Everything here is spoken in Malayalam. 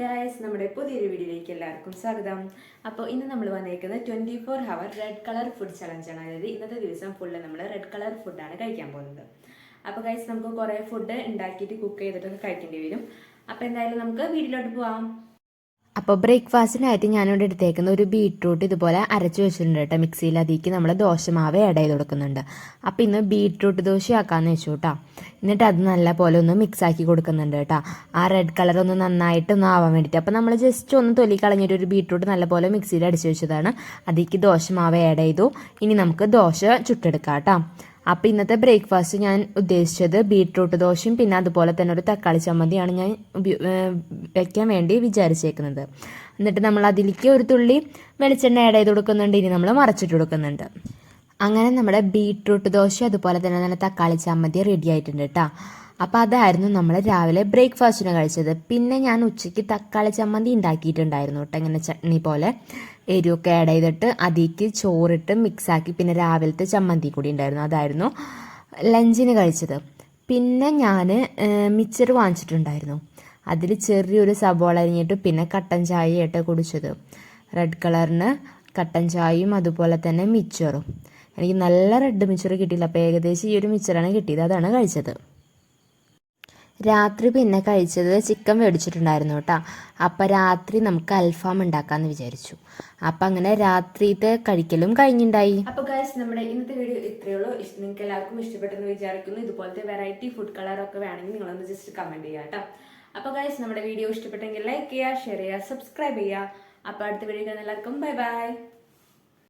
ഗൈസ്, നമ്മുടെ പുതിയൊരു വീഡിയോയിലേക്ക് എല്ലാവർക്കും സ്വാഗതം. അപ്പോൾ ഇന്ന് നമ്മൾ വന്നേക്കുന്നത് 24 ഹവർ റെഡ് കളർ ഫുഡ് ചലഞ്ചാണ്. അതായത് ഇന്നത്തെ ദിവസം ഫുള്ള് നമ്മൾ റെഡ് കളർ ഫുഡാണ് കഴിക്കാൻ പോകുന്നത്. അപ്പോൾ ഗൈസ്, നമുക്ക് കുറേ ഫുഡ് ഉണ്ടാക്കിയിട്ട് കുക്ക് ചെയ്തിട്ടൊക്കെ കഴിക്കേണ്ടി വരും. അപ്പോൾ എന്തായാലും നമുക്ക് വീഡിയോയിലോട്ട് പോവാം. അപ്പോൾ ബ്രേക്ക്ഫാസ്റ്റിനായിട്ട് ഞാനിവിടെ എടുത്തേക്കുന്ന ഒരു ബീട്രൂട്ട് ഇതുപോലെ അരച്ച് വെച്ചിട്ടുണ്ട് കേട്ടോ. മിക്സിയിൽ അതിലേക്ക് നമ്മൾ ദോശമാവ് ആഡ് ചെയ്ത് കൊടുക്കുന്നുണ്ട്. അപ്പോൾ ഇന്ന് ബീട്രൂട്ട് ദോശയാക്കാമെന്ന് വെച്ചു കേട്ടോ. എന്നിട്ട് അത് നല്ല പോലെ ഒന്ന് മിക്സ് ആക്കി കൊടുക്കുന്നുണ്ട് കേട്ടോ. ആ റെഡ് കളർ ഒന്ന് നന്നായിട്ടൊന്ന് ആവാൻ വേണ്ടിയിട്ട്. അപ്പോൾ നമ്മൾ ജസ്റ്റ് ഒന്ന് തൊലി കളഞ്ഞിട്ട് ഒരു ബീട്രൂട്ട് നല്ലപോലെ മിക്സിയിൽ അടിച്ച് വെച്ചതാണ്. അതിലേക്ക് ദോശമാവ് ആഡ് ചെയ്തു. ഇനി നമുക്ക് ദോശ ചുട്ടെടുക്കാം കേട്ടോ. അപ്പോൾ ഇന്നത്തെ ബ്രേക്ക്ഫാസ്റ്റ് ഞാൻ ഉദ്ദേശിച്ചത് ബീട്രൂട്ട് ദോശയും പിന്നെ അതുപോലെ തന്നെ ഒരു തക്കാളി ചമ്മന്തിയാണ് ഞാൻ വയ്ക്കാൻ വേണ്ടി വിചാരിച്ചേക്കുന്നത്. എന്നിട്ട് നമ്മൾ അതിലേക്ക് ഒരു തുള്ളി വെളിച്ചെണ്ണ ആഡ് ചെയ്ത് കൊടുക്കുന്നുണ്ട്. ഇനി നമ്മൾ മറച്ചിട്ട് കൊടുക്കുന്നുണ്ട്. അങ്ങനെ നമ്മുടെ ബീട്രൂട്ട് ദോശ അതുപോലെ തന്നെ നല്ല തക്കാളി ചമ്മന്തി റെഡി ആയിട്ടുണ്ട് കേട്ടോ. അപ്പോൾ അതായിരുന്നു നമ്മൾ രാവിലെ ബ്രേക്ക്ഫാസ്റ്റിന് കഴിച്ചത്. പിന്നെ ഞാൻ ഉച്ചയ്ക്ക് തക്കാളി ചമ്മന്തി ഉണ്ടാക്കിയിട്ടുണ്ടായിരുന്നു കേട്ടോ. ഇങ്ങനെ ചട്നി പോലെ എരിവൊക്കെ ആഡ് ചെയ്തിട്ട് അതിലേക്ക് ചോറിട്ട് മിക്സാക്കി പിന്നെ രാവിലത്തെ ചമ്മന്തി കൂടി ഉണ്ടായിരുന്നു. അതായിരുന്നു ലഞ്ചിന് കഴിച്ചത്. പിന്നെ ഞാൻ മിച്ചർ വാങ്ങിച്ചിട്ടുണ്ടായിരുന്നു. അതിൽ ചെറിയൊരു സബോള അരിഞ്ഞിട്ട് പിന്നെ കട്ടൻ ചായയായിട്ട് കുടിച്ചത്. റെഡ് കളറിന് കട്ടൻ ചായയും അതുപോലെ തന്നെ മിച്ചറും. എനിക്ക് നല്ല റെഡ് മിച്ചർ കിട്ടിയില്ല. അപ്പോൾ ഏകദേശം ഈ ഒരു മിച്ചറാണ് കിട്ടിയത്. അതാണ് കഴിച്ചത്. രാത്രി പിന്നെ കഴിച്ചത് ചിക്കൻ മേടിച്ചിട്ടുണ്ടായിരുന്നു കേട്ടോ. അപ്പം രാത്രി നമുക്ക് അൽഫാം ഉണ്ടാക്കാമെന്ന് വിചാരിച്ചു. അപ്പം അങ്ങനെ രാത്രിത്തെ കഴിക്കലും കഴിഞ്ഞിട്ടുണ്ടായി. അപ്പോൾ ഗൈസ്, നമ്മുടെ ഇന്നത്തെ വീഡിയോ ഇത്രയേ ഉള്ളൂ. നിങ്ങൾക്ക് എല്ലാവർക്കും ഇഷ്ടപ്പെട്ടെന്ന് വിചാരിക്കുന്നു. ഇതുപോലത്തെ വെറൈറ്റി ഫുഡ് കളറൊക്കെ വേണമെങ്കിൽ നിങ്ങളൊന്ന് ജസ്റ്റ് കമൻറ്റ് ചെയ്യുക കേട്ടോ. അപ്പോൾ ഗൈസ്, നമ്മുടെ വീഡിയോ ഇഷ്ടപ്പെട്ടെങ്കിൽ ലൈക്ക് ചെയ്യുക, ഷെയർ ചെയ്യുക, സബ്സ്ക്രൈബ് ചെയ്യുക. അപ്പോൾ അടുത്ത വീഡിയോ എല്ലാവർക്കും ബൈ ബൈ.